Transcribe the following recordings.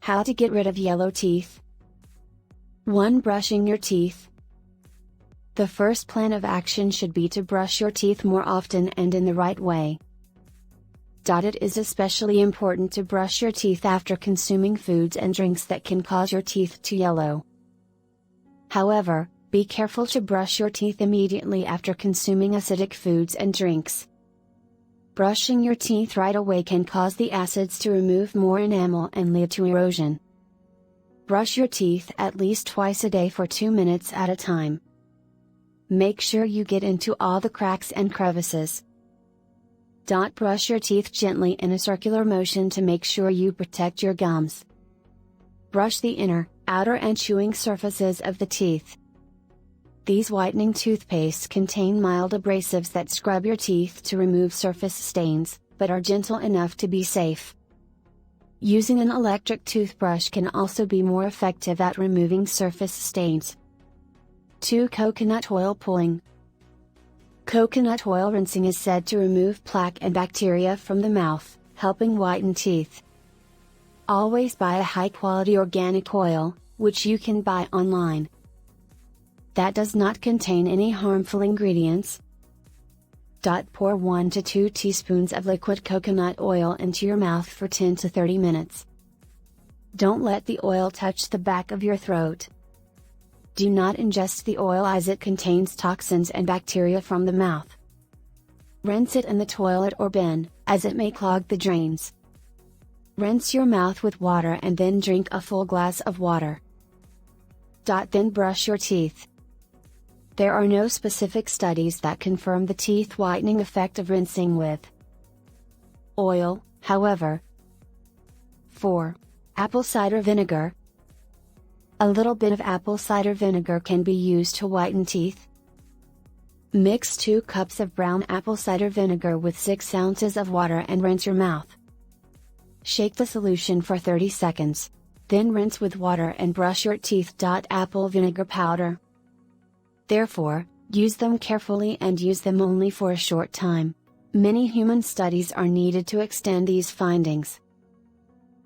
How to get rid of yellow teeth. 1. Brushing your teeth. The first plan of action should be to brush your teeth more often and in the right way. It is especially important to brush your teeth after consuming foods and drinks that can cause your teeth to yellow. However, be careful to brush your teeth immediately after consuming acidic foods and drinks. Brushing your teeth right away can cause the acids to remove more enamel and lead to erosion. Brush your teeth at least twice a day for 2 minutes at a time. Make sure you get into all the cracks and crevices. Brush your teeth gently in a circular motion to make sure you protect your gums. Brush the inner, outer and chewing surfaces of the teeth. These whitening toothpastes contain mild abrasives that scrub your teeth to remove surface stains, but are gentle enough to be safe. Using an electric toothbrush can also be more effective at removing surface stains. 2. Coconut oil pulling. Coconut oil rinsing is said to remove plaque and bacteria from the mouth, helping whiten teeth. Always buy a high-quality organic oil, which you can buy online, that does not contain any harmful ingredients. Pour 1 to 2 teaspoons of liquid coconut oil into your mouth for 10 to 30 minutes. Don't let the oil touch the back of your throat. Do not ingest the oil as it contains toxins and bacteria from the mouth. Rinse it in the toilet or bin, as it may clog the drains. Rinse your mouth with water and then drink a full glass of water. Then brush your teeth. There are no specific studies that confirm the teeth whitening effect of rinsing with oil, however. 4. Apple cider vinegar. A little bit of apple cider vinegar can be used to whiten teeth. Mix 2 cups of brown apple cider vinegar with 6 ounces of water and rinse your mouth. Shake the solution for 30 seconds. Then rinse with water and brush your teeth. Apple vinegar powder. Therefore, use them carefully and use them only for a short time. Many human studies are needed to extend these findings.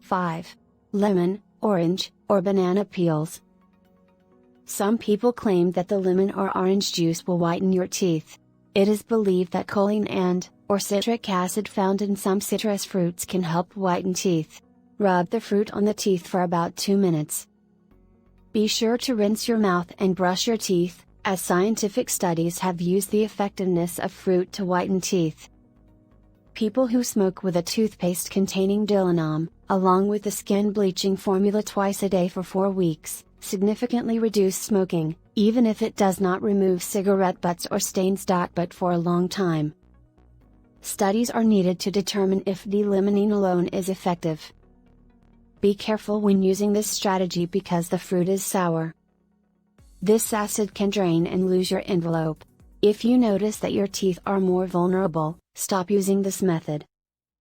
5. Lemon, orange, or banana peels. Some people claim that the lemon or orange juice will whiten your teeth. It is believed that choline or citric acid found in some citrus fruits can help whiten teeth. Rub the fruit on the teeth for about 2 minutes. Be sure to rinse your mouth and brush your teeth, as scientific studies have used the effectiveness of fruit to whiten teeth. People who smoke with a toothpaste containing dilinum, along with the skin bleaching formula twice a day for 4 weeks, significantly reduce smoking, even if it does not remove cigarette butts or stains. But for a long time. Studies are needed to determine if D-limonene alone is effective. Be careful when using this strategy because the fruit is sour. This acid can drain and lose your envelope. If you notice that your teeth are more vulnerable, stop using this method.